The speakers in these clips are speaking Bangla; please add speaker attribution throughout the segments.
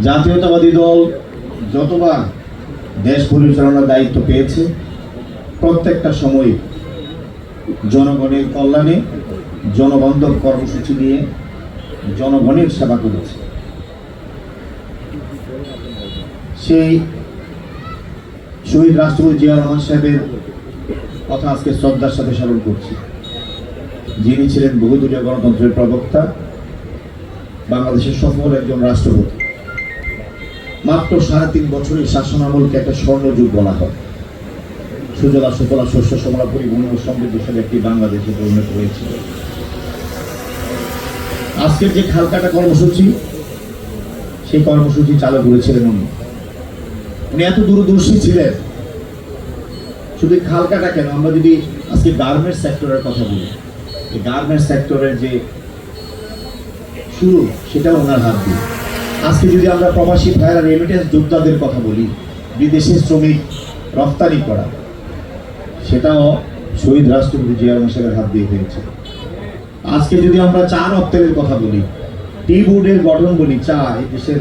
Speaker 1: জাতীয়তাবাদী দল যতবার দেশ পরিচালনার দায়িত্ব পেয়েছে প্রত্যেকটা সময় জনগণের কল্যাণে জনবান্ধব কর্মসূচি নিয়ে জনগণের সেবা করেছে। সেই শহীদ রাষ্ট্রপতি জিয়া রহমান সাহেবের কথা আজকে শ্রদ্ধার সাথে স্মরণ করছি, যিনি ছিলেন বহুদলীয় গণতন্ত্রের প্রবক্তা, বাংলাদেশের সফল একজন রাষ্ট্রপতি। মাত্র 3.5 বছরের শাসন আমলকে একটা স্বর্ণযুগ বলা হয়। সুজলা সুফলা শস্য শ্যামলা পরিপূর্ণ সমৃদ্ধশালী একটি বাংলাদেশে পরিণত হয়েছিল। আজকের যে খাল কাটা কর্মসূচি, সেই কর্মসূচি চালু করেছিলেন উনি এত দূরদর্শী ছিলেন। শুধু খাল কাটা কেন, আমরা যদি আজকে গার্মেন্টস সেক্টরের কথা বলি, এই গার্মেন্টস সেক্টরের যে শুরু সেটাও ওনার হাত দিয়ে। আজকে যদি আমরা প্রবাসী ভাইয়েরা রেমিটেন্স যোদ্ধাদের কথা বলি, বিদেশে শ্রমিক রপ্তানি করা, সেটাও শহীদ রাষ্ট্রপতি জিয়া রহমান সাহেবের হাত দিয়ে হয়েছে। আজকে যদি আমরা চা রপ্তানির কথা বলি, টি বোর্ডের গঠন বলি, চা এই দেশের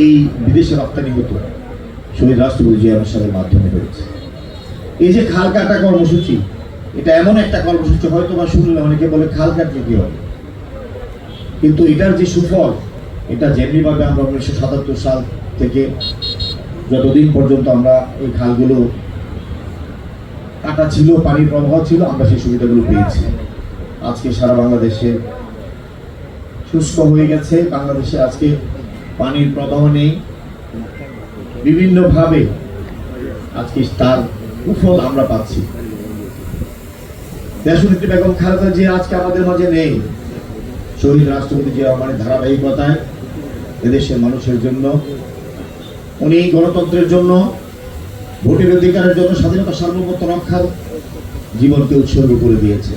Speaker 1: এই বিদেশে রপ্তানি হতো শহীদ রাষ্ট্রপতি জিয়া রহমান সাহেবের মাধ্যমে হয়েছে। এই যে খাল কাটা কর্মসূচি, এটা এমন একটা কর্মসূচি, হয়তো বা শুনলে অনেকে বলে খাল কাটলে কি হবে, কিন্তু এটার যে সুফল, এটা যেমনিভাবে আমরা 1977 সাল থেকে যতদিন পর্যন্ত আমরা এই খালগুলো কাটা ছিল, পানির প্রবাহ ছিল, আমরা সেই সুবিধাগুলো পেয়েছি। আজকে সারা বাংলাদেশে শুষ্ক হয়ে গেছে, বাংলাদেশে আজকে পানির প্রবাহ নেই। বিভিন্নভাবে আজকে তার সুফল আমরা পাচ্ছি। দেশনেত্রী বেগম খালেদা জিয়া আজকে আমাদের মাঝে নেই। শহীদ রাষ্ট্রপতি জিয়া রহমানের ধারাবাহিকতায় এদেশের মানুষের জন্য, উনি গণতন্ত্রের জন্য, ভোটের অধিকারের জন্য, স্বাধীনতা সার্বভৌমত্ব রক্ষার জীবনকে উৎসর্গ করে দিয়েছে।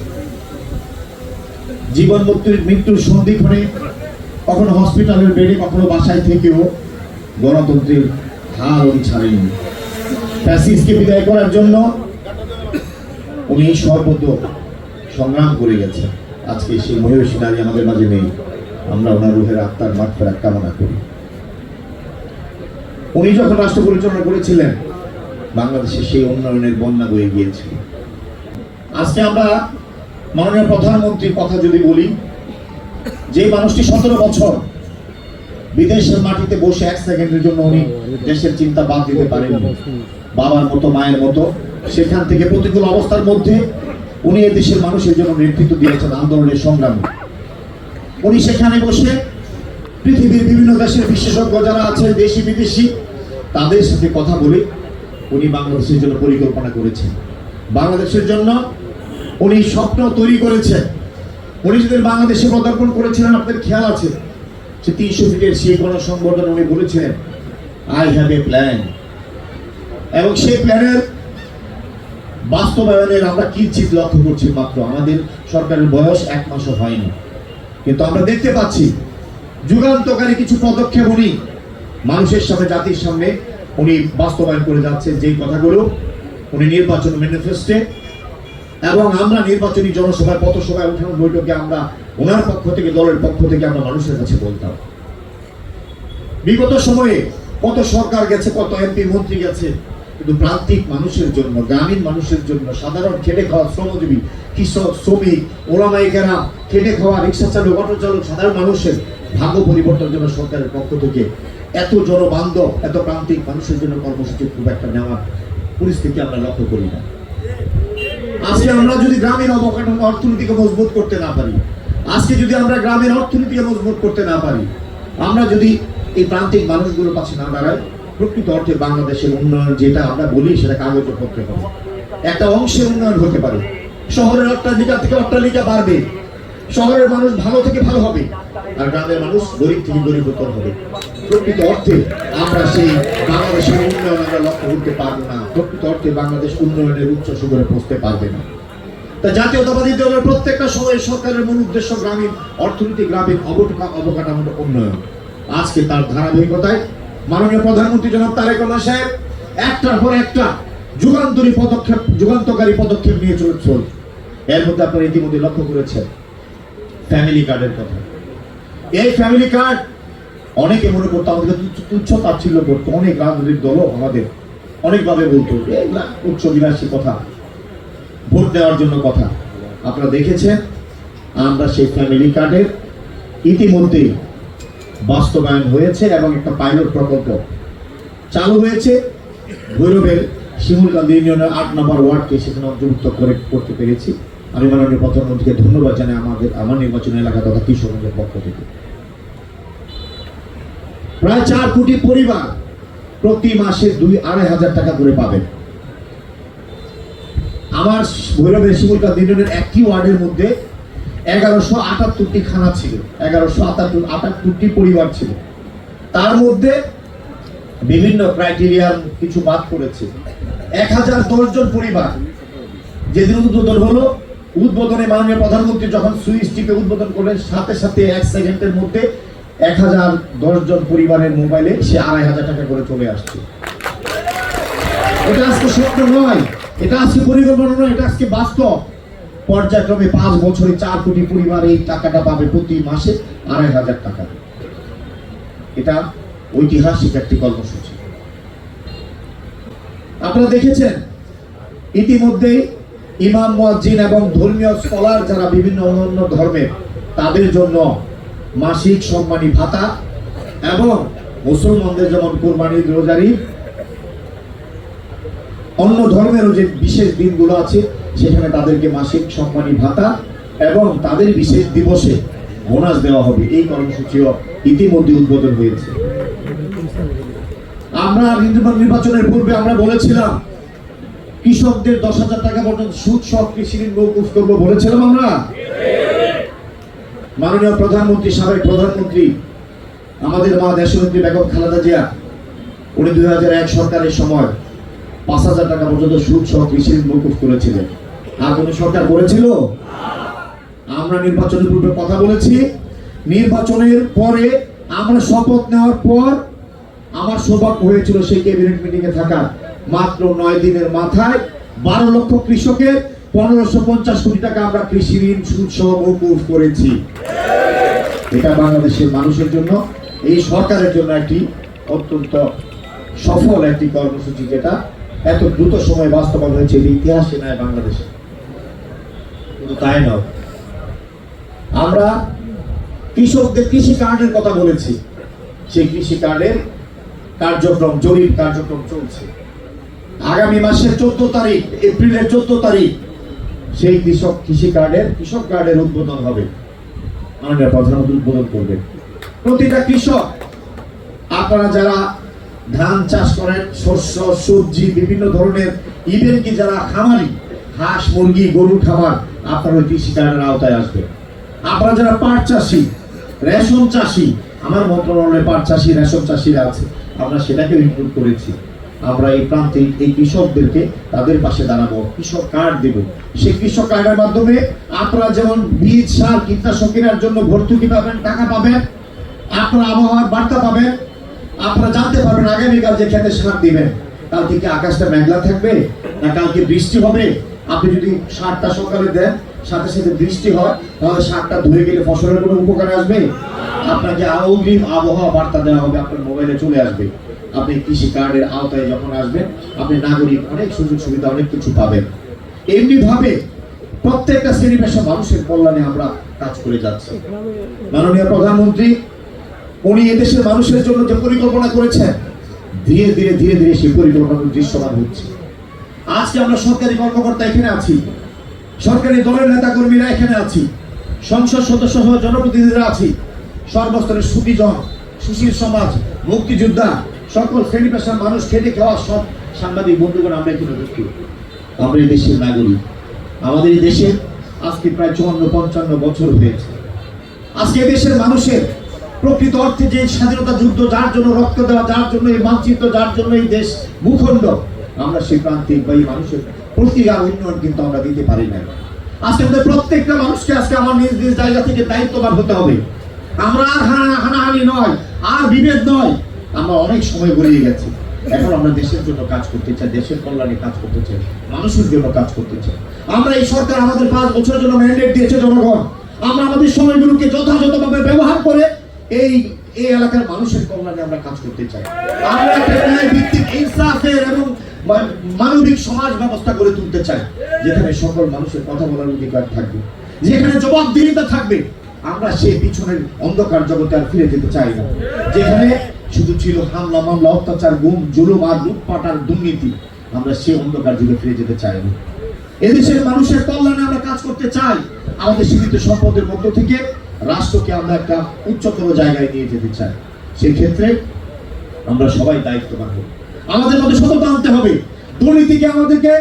Speaker 1: জীবন মৃত্যুর সন্ধিক্ষণে কখনো হসপিটালের বেডে, কখনো বাসায় থেকেও গণতন্ত্রের হাল উনি ছাড়েননি। ফ্যাসিস্টকে বিদায় করার জন্য উনি সর্বত সংগ্রাম করে গেছেন। আজকে সেই মহিষী নারী আমাদের মাঝে নেই, আমরা ওনার রুহের আত্মার মাগফিরাত কামনা করি। উনি যখন রাষ্ট্র পরিচালনা করেছিলেন, বাংলাদেশে সেই উন্নয়নের বন্যা বয়ে গিয়েছিল। আজকে আমরা মাননীয় প্রধানমন্ত্রীর কথা যদি বলি, যে মানুষটি 17 বছর বিদেশের মাটিতে বসে 1 সেকেন্ডের জন্য উনি দেশের চিন্তা বাদ দিতে পারেননি, বাবার মতো মায়ের মতো, সেখান থেকে প্রতিকূল অবস্থার মধ্যে উনি দেশের মানুষের জন্য নেতৃত্ব দিয়েছেন আন্দোলনের সংগ্রামে। উনি সেখানে বসে পৃথিবীর বিভিন্ন দেশের বিশেষজ্ঞ যারা আছে, দেশি বিদেশি, তাদের সাথে কথা বলে উনি বাংলাদেশের জন্য পরিকল্পনা করেছেন। বাংলাদেশের জন্য উনি স্বপ্ন তৈরি করেছেন। উনি যেদিন বাংলাদেশে পদার্পণ করেছিলেন, আপনাদের খেয়াল আছে, সে 300 ফিটের সেই গণসংবর্ধনে উনি বলেছিলেন, আই হ্যাভ এ প্ল্যান। এবং সেই প্ল্যানের বাস্তবায়নের আমরা কিঞ্চিত লক্ষ্য করছি মাত্র। আমাদের সরকারের বয়স 1 মাসও হয়নি, কিন্তু আমরা দেখতে পাচ্ছি যুগান্তকারী কিছু পদক্ষেপ উনি মানুষের সামনে, জাতির সামনে উনি বাস্তবায়ন করে যাচ্ছেন। যেই কথাগুলো উনি নির্বাচন ম্যানিফেস্টে এবং আমরা নির্বাচনী জনসভায়, পথসভায়, উঠানোর বৈঠকে আমরা ওনার পক্ষ থেকে, দলের পক্ষ থেকে আমরা মানুষের কাছে বলতাম। বিগত সময়ে কত সরকার গেছে, কত এমপি মন্ত্রী গেছে, কিন্তু প্রান্তিক মানুষের জন্য, গ্রামীণ মানুষের জন্য, সাধারণ খেটে খাওয়া শ্রমজীবী, কৃষক, শ্রমিক, ওলামায়ে কেরাম, খেটে খাওয়া রিক্সা চালক, অটো চালক, সাধারণ মানুষের ভাগ্য পরিবর্তনের জন্য সরকারের পক্ষ থেকে এত জনবান্ধব, এত প্রান্তিক মানুষের জন্য কর্মসূচি খুব একটা নেওয়ার পরিস্থিতি আমরা লক্ষ্য করি না। আজকে আমরা যদি গ্রামীণ অবকাঠামো অর্থনীতিকে মজবুত করতে না পারি, আজকে যদি আমরা গ্রামীণ অর্থনীতিকে মজবুত করতে না পারি, আমরা যদি এই প্রান্তিক মানুষগুলোর পাশে না দাঁড়াই, প্রকৃত অর্থে বাংলাদেশের উন্নয়ন যেটা আমরা বলি সেটা কাগজপত্রে হবে, একটা অংশের উন্নয়ন হতে পারে। শহরের অট্টালিকা থেকে অট্টালিকা বাড়বে, শহরের মানুষ ভালো থেকে ভালো হবে, আর গ্রামের মানুষ গরিব থেকে গরিবতর হবে। প্রকৃত অর্থে আমরা সেই বাংলাদেশের উন্নয়ন আমরা লক্ষ্য করতে পারবো না। প্রকৃত অর্থে বাংলাদেশ উন্নয়নের উচ্চ শিখরে পৌঁছতে পারবে না। তা জাতীয়তাবাদী দলের প্রত্যেকটা সময় সরকারের মূল উদ্দেশ্য গ্রামীণ অর্থনীতি, গ্রামীণ অবকাঠামোর উন্নয়ন। আজকে তার ধারাবাহিকতায় মাননীয় প্রধানমন্ত্রী জনাব তারেক রহমান সাহেব একটার পর একটা যুগান্তকারী পদক্ষেপ নিয়ে চলছে। এর মধ্যে আপনারা ইতিমধ্যে লক্ষ্য করেছেন ফ্যামিলি কার্ডের কথা। এই ফ্যামিলি কার্ড অনেকে মনে করতো আমাদের তুচ্ছ তাচ্ছিল্য করতো, অনেক রাজনৈতিক দলও আমাদের অনেকভাবে বলতো এগুলা উচ্চ বিলাসী কথা, ভোট দেওয়ার জন্য কথা। আপনারা দেখেছেন আমরা সেই ফ্যামিলি কার্ডের ইতিমধ্যেই বাস্তবায়ন হয়েছে এবং একটা পাইলট প্রকল্প চালু হয়েছে। ভৈরবের শিমুলকান্দি ইউনিয়নের ৮ নম্বর ওয়ার্ডকে সেখানে অন্তর্ভুক্ত করতে পেরেছি। আমি মাননীয় প্রধানমন্ত্রীকে ধন্যবাদ জানাই আমার নির্বাচন এলাকা তথা কিশোরগঞ্জের পক্ষ থেকে। প্রায় 4 কোটি পরিবার প্রতি মাসে 2-2.5 হাজার টাকা করে পাবেন। আমার ভৈরবের শিমুলকান্দি ইউনিয়নের একটি ওয়ার্ডের মধ্যে 1178টি খানা ছিল, 1178টি পরিবার ছিল। তার মধ্যে বিভিন্ন ক্রাইটেরিয়ার কিছু বাদ করেছে। 1010 জন পরিবার যেদিন উদ্বোধন হলো, উদ্বোধনে মাননীয় প্রধানমন্ত্রী যখন সুইচ টিপে উদ্বোধন করলেন, সাথে সাথে 1 সেকেন্ডের মধ্যে 1010 জন পরিবারের মোবাইলে সে 2.5 টাকা করে চলে আসছে। এটা আজকে স্বপ্ন নয়, এটা আজকে পরিকল্পনা নয়, এটা আজকে বাস্তব। পর্যায়ক্রমে 5 বছরে 4 কোটি পরিবার এই টাকাটা পাবে প্রতি মাসে 2.5 টাকা। এটা ঐতিহাসিক একটি কর্মসূচি। আপনারা দেখেছেন ইতিমধ্যে ইমাম, মুয়াজ্জিন এবং ধর্মীয় স্কলার যারা বিভিন্ন অন্যান্য ধর্মের, তাদের জন্য মাসিক সম্মানী ভাতা এবং মুসলমানদের যেমন কুরবানি, রোজারি, অন্য ধর্মেরও যে বিশেষ দিনগুলো আছে সেখানে তাদেরকে মাসিক সম্মানী ভাতা এবং তাদের বিশেষ দিবসে বোনাস দেওয়া হবে। এই কর্মসূচিও ইতিমধ্যে উদ্বোধন হয়েছে। আমরা নির্বাচনের পূর্বে আমরা বলেছিলাম কৃষকদের 10,000 টাকা পর্যন্ত সুদ সহ কৃষি ঋণ মওকুফ করবো, বলেছিলাম আমরা। মাননীয় প্রধানমন্ত্রী, সাবেক প্রধানমন্ত্রী আমাদের মা দেশনেত্রী বেগম খালেদা জিয়া, উনি 2001 সরকারের সময় 5,000 টাকা পর্যন্ত সুদ সহ কৃষি ঋণ মওকুফ করেছিলেন। আর কোন সরকার করেছিল? আমরা নির্বাচনের পূর্বে কথা বলেছি, নির্বাচনের পরে আমরা শপথ নেওয়ার পর আমার সৌভাগ্য হয়েছিল সেই ক্যাবিনেট মিটিং এ থাকার। মাত্র 9 দিনের মাথায় 12 লক্ষ কৃষকের 1550 কোটি টাকা আমরা কৃষি ঋণ সুদ সহ মওকুফ করেছি। এটা বাংলাদেশের মানুষের জন্য, এই সরকারের জন্য একটি অত্যন্ত সফল একটি কর্মসূচি, যেটা এত দ্রুত সময় বাস্তবায়ন হয়েছে ইতিহাসে নয় বাংলাদেশে। কিন্তু তাই নয়, আমরা কৃষকদের কৃষি কার্ডের কথা বলেছি। সেই কৃষি কার্ডের কার্যক্রম, জরিপ কার্যক্রম চলছে। আগামী মাসের 14 তারিখ, এপ্রিলের 14 তারিখ সেই কৃষক কার্ডের উদ্বোধন হবে। মাননীয় প্রধানমন্ত্রী উদ্বোধন করবেন। প্রতিটা কৃষক, আপনারা যারা ধান চাষ করেন, শস্য, সবজি, বিভিন্ন ধরনের, ইভেন কি যারা খামারি, হাঁস, মুরগি, গরু খামার, আপনারা ওই কৃষি কার্ডের আওতায় আসবেন। আপনারা যারা পাট চাষি, রেশন চাষি, আমার মন্ত্রণালয়ে পাট চাষি, রেশন চাষিরা আছে, আমরা সেটাকে ইনক্লুড করেছি। আমরা এই প্রান্তে এই কৃষকদেরকে তাদের পাশে দাঁড়াবো, কৃষক কার্ড দেব। সেই কৃষক কার্ডের মাধ্যমে আপনারা যেমন বীজ, সার, কীটনাশক কেনার জন্য ভর্তুকি পাবেন, টাকা পাবেন, আপনারা আবহাওয়ার বার্তা পাবেন, আপনারা জানতে পারবেন আগামীকাল যে খেতে সার দিবেন কালকে কি আকাশটা মেঘলা থাকবে না কালকে বৃষ্টি হবে। আপনি যদি সারটা সকালে দেন, সাথে সাথে বৃষ্টি হয়, তাহলে সারটা ধুয়ে গেলে ফসলের কোনো উপকার আসবে? আপনাকে অগ্রিম আবহাওয়া বার্তা দেওয়া হবে, আপনার মোবাইলে চলে আসবে। আপনি কৃষি কার্ডের আওতায় যখন আসবেন, আপনি নাগরিক অনেক সুযোগ সুবিধা, অনেক কিছু পাবেন। এমনি ভাবে প্রত্যেকটা শ্রেণী পেশা মানুষের কল্যাণে আমরা কাজ করে যাচ্ছি। মাননীয় প্রধানমন্ত্রী, উনি এদেশের মানুষের জন্য যে পরিকল্পনা করেছেন, ধীরে ধীরে ধীরে ধীরে সেই পরিকল্পনা দৃশ্যমান হচ্ছে। আজকে আমরা সরকারি কর্মকর্তা এখানে আছি, সরকারি দলের নেতা কর্মীরা এখানে আছি, সংসদ সদস্য সহ জনপ্রতিনিধিরা আছি, সর্বস্তরের সুখীজন, সুশীল সমাজ, মুক্তিযোদ্ধা, সকল শ্রেণী পেশার মানুষ, খেটে খাওয়া সব সাংবাদিক বন্ধুগণ, আমরা এখানে উপস্থিত। আমরা এই দেশের নাগরিক। আমাদের এই দেশে আজকে প্রায় 54-55 বছর হয়েছে। আজকে দেশের মানুষের প্রকৃত অর্থে যে স্বাধীনতা যুদ্ধ, যার জন্য রক্ত দেওয়া, যার জন্য এই মানচিত্র, যার জন্য এই দেশ ভূখণ্ড, আমরা সেই প্রান্তিক বা এই মানুষের প্রতি আর উন্নয়ন কিন্তু আমরা দিতে পারি না। আজকে আমাদের প্রত্যেকটা মানুষকে আজকে আমার নিজ নিজ জায়গা থেকে দায়িত্ববান হতে হবে। আমরা আর হানাহানি নয়, আর বিভেদ নয়। আমরা অনেক সময় গড়িয়ে গেছি, এখন আমরা দেশের জন্য কাজ করতে চাই, দেশের কল্যাণে কাজ করতে চাই, মানুষের জন্য কাজ করতে চাই। আমরা এই সরকার আমাদের 5 বছরের জন্য ম্যান্ডেট দিয়েছে জনগণ। আমরা আমাদের সময়গুলোকে যথাযথভাবে ব্যবহার করে এই এই এলাকার মানুষের কল্যাণে আমরা কাজ করতে চাই। আমরা একটা ন্যায় ভিত্তিক ইনসাফের এবং মানবিক সমাজ ব্যবস্থা গড়ে তুলতে চাই, যেখানে সকল মানুষের কথা বলার অধিকার থাকবে, যেখানে জবাবদিহিতা থাকবে। আমরা সেই পিছনের অন্ধকার জগতে আর ফিরে যেতে চাই না, যেখানে শুধু ছিল হামলা মামলা, অত্যাচার, গুম, জুলুম আর লুটপাট আর দুর্নীতি। আমরা সেই অন্ধকার যুগে ফিরে যেতে চাই না। এদেশের মানুষের কল্যাণে আমরা কাজ করতে চাই। আমাদের সীমিত সম্পদের মধ্য থেকে রাষ্ট্রকে আমরা একটা উচ্চতর জায়গায় নিয়ে যেতে চাই। সেই ক্ষেত্রে আমরা সবাই দায়িত্ববান হব। আমাদের মধ্যে সততা আনতে হবে, দুর্নীতিকে আমাদেরকে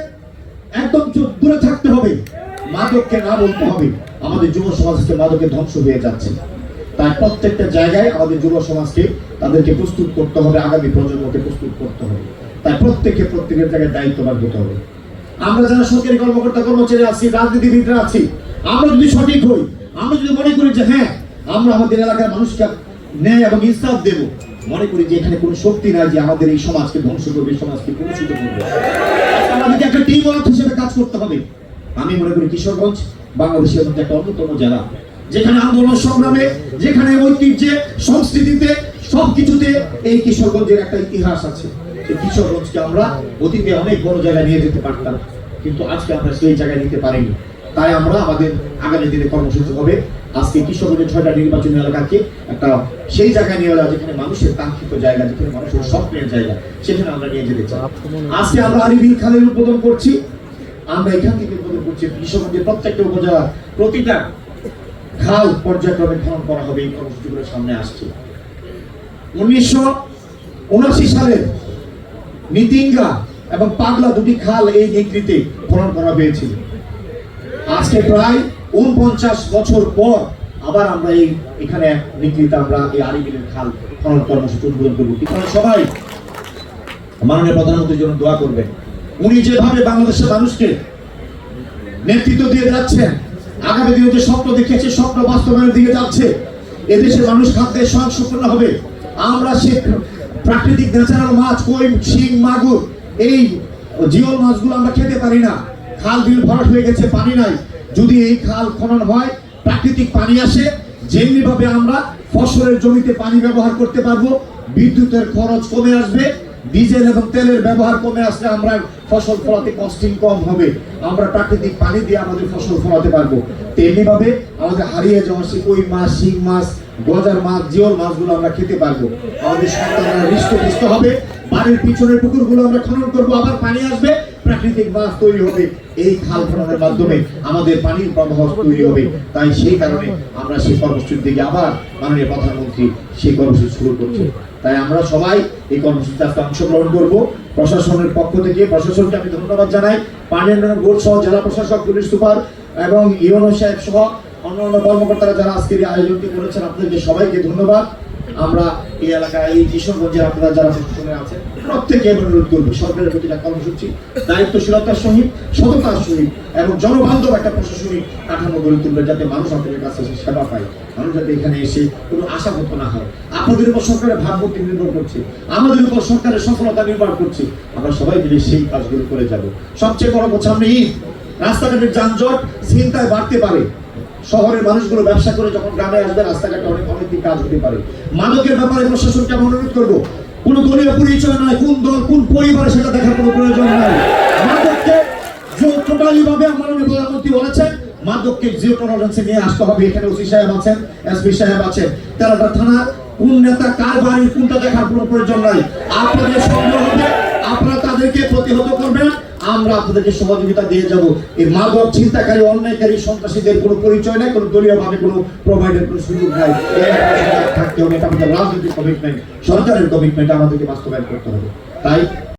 Speaker 1: একদম দূরে থাকতে হবে, মাদককে না বলতে হবে। আমাদের যুব সমাজ থেকে মাদকের ধ্বংস হয়ে যাচ্ছে, তাই প্রত্যেকটা জায়গায় আমাদের যুব সমাজকে তাদেরকে প্রস্তুত করতে হবে, আগামী প্রজন্মকে প্রস্তুত করতে হবে। তাই প্রত্যেকের জায়গায় দায়িত্ববান হতে হবে। আমরা যারা সরকারি কর্মকর্তা কর্মচারী আছি, রাজনীতিবিদরা আছি, আমরা যদি সঠিক হই, আমরা যদি মনে করি যে হ্যাঁ আমরা আমাদের এলাকার মানুষকে ন্যায় এবং ইনসাফ দেব, মনে করি যে এখানে কোনো শক্তি নাই যে আমাদের এই সমাজকে ধ্বংস করবে, সমাজকে কলুষিত করবে, আমাদেরকে একটা টিম ওয়ার্ক হিসেবে কাজ করতে হবে। আমি মনে করি কিশোরগঞ্জ বাংলাদেশের মধ্যে একটা অন্যতম জেলা, যেখানে আন্দোলন সংগ্রামে, যেখানে ঐতিহ্যে, সংস্কৃতিতে, সবকিছুতে এই কিশোরগঞ্জের একটা ইতিহাস আছে। এই কিশোরগঞ্জকে আমরা অতীতে অনেক বড় জায়গায় নিয়ে যেতে পারতাম, কিন্তু আজকে আমরা সেই জায়গায় নিতে পারিনি। তাই আমরা আমাদের আগামী দিনে কর্মসূচি হবে আজকে কিশোরগঞ্জের 6টা নির্বাচনী এলাকাকে একটা সেই জায়গায় নিয়ে যাওয়া, যেখানে মানুষের কাঙ্ক্ষিত জায়গা, যেখানে মানুষের স্বপ্নের জায়গা, সেখানে আমরা নিয়ে যেতে চাই। আজকে আমরা আরিবিল খালের উদ্বোধন করছি। আমরা এখান থেকে উদ্বোধন করছি কিশোরগঞ্জের প্রত্যেকটা উপজেলার প্রতিটা খাল পর্যায়ক্রমে খনন করা হবে। এই কর্মসূচিগুলো সামনে আসছে। 1979 সালের নিতিঙ্গা এবং পাগলা দুটি খাল এই নিকৃতে খনন করা হয়েছিল। আজকে প্রায় 49 বছর পর আবার আমরা এখানে নিকৃতে আমরা এই আরিবিলের খাল খনন কর্মসূচি উদ্বোধন করব। সবাই মাননীয় প্রধানমন্ত্রীর জন্য দোয়া করবেন। উনি যেভাবে বাংলাদেশের মানুষকে নেতৃত্ব দিয়ে যাচ্ছেন, আগামী দিনে যে স্বপ্ন দেখিয়েছে, স্বপ্ন বাস্তবায়নের দিকে যাচ্ছে, এদেশের মানুষ খাদ্যে স্বয়ংসম্পূর্ণ হবে। আমরা সে প্রাকৃতিক ন্যাচারাল মাছ, কই, শিং, মাগুর, এই জিওল মাছগুলো আমরা খেতে পারি না। খাল বিল ভরাট হয়ে গেছে, পানি নাই। যদি এই খাল খনন হয়, প্রাকৃতিক পানি আসে, যেমনি ভাবে আমরা ফসলের জমিতে পানি ব্যবহার করতে পারবো, বিদ্যুতের খরচ কমে আসবে, ডিজেল এবং তেলের ব্যবহার কমে আসলে আমরা ফসল ফলাতে কস্টিং কম হবে, আমরা প্রাকৃতিক পানি দিয়ে আমাদের ফসল ফলাতে পারবো। তেমনি ভাবে আমাদের হারিয়ে যাওয়া সে কই মাছ, শিং মাছ, গজার মাছ, জিওল মাছগুলো আমরা খেতে পারবো। আমাদের সন্তানরা হৃষ্টপুষ্ট হবে। বাড়ির পিছনের পুকুরগুলো আমরা খনন করবো, আবার পানি আসবে, প্রাকৃতিক মাছ তৈরি হবে। এই খাল খননের মাধ্যমে আমাদের পানির প্রবাহ তৈরি হবে। তাই সেই কারণে আমরা সেই কর্মসূচির দিকে আবার মাননীয় প্রধানমন্ত্রী সেই কর্মসূচি শুরু করছে। তাই আমরা সবাই এই কর্মসূচিতে আজকে অংশগ্রহণ করবো। প্রশাসনের পক্ষ থেকে প্রশাসনকে আমি ধন্যবাদ জানাই। পানি উন্নয়ন বোর্ড সহ জেলা প্রশাসক, পুলিশ সুপার এবং ইউনো সাহেব সহ অন্যান্য কর্মকর্তারা যারা আজকের এই আয়োজনটি করেছেন, আপনাদেরকে সবাইকে ধন্যবাদ। আমরা এই এলাকায় এই কিশোরগঞ্জের আপনারা যারা প্রশাসনে আছেন প্রত্যেকে অনুরোধ করবো, সরকারের প্রতিটা কর্মসূচি দায়িত্বশীলতার সহিত, সততার সহিত এবং জনবান্ধব একটা প্রশাসনিক কাঠামো গড়ে তুলবে, যাতে মানুষ আপনাদের কাছে এসে সেবা পায়, মানুষ যাতে এখানে এসে কোনো আশাহত না হয়। আপনাদের উপর সরকারের ভাবমূর্তি নির্ভর করছে, আমাদের উপর সরকারের সফলতা নির্ভর করছে। আমরা সবাই মিলে সেই কাজগুলো করে যাব। সবচেয়ে বড় কথা, সামনে ঈদ, রাস্তাঘাটের যানজট ছিনতাই বাড়তে পারে। শহরের মানুষগুলো ব্যবসা করে যখন গ্রামে আসবে, রাস্তাঘাটে অনেক দিন কাজ হতে পারে। মাদকের ব্যাপারে প্রশাসনকে আমি অনুরোধ করবো, কোন দলীয় পরিচয় নয়, কোন দল কোন পরিবারে সেটা দেখার কোনো প্রয়োজন নাই। মাদককে টোটালি ভাবে মাননীয় প্রধানমন্ত্রী বলেছেন, মাদককে জিরো টলারেন্সে নিয়ে আসতে হবে। এখানে ওসি সাহেব আছেন, এসপি সাহেব আছেন, তেরোটা থানা, কোন নেতা কার বাড়ি কোনটা দেখার কোনো প্রয়োজন নাই। আপনাদের সঙ্গে হবে, আপনারা তাদেরকে প্রতিহত করবেন, আমরা আপনাদেরকে সহযোগিতা দিয়ে যাব। এই মাদক চিন্তাকারী, অন্যায়কারী, সন্ত্রাসীদের কোনো পরিচয় নাই, কোনো দলীয় ভাবে কোনো প্রোভাইডের কোনো সুযোগ নাই। থাকতে হবে, এটা আমাদের রাজনৈতিক কমিটমেন্ট, সরকারের কমিটমেন্ট, আমাদেরকে বাস্তবায়ন করতে হবে। তাই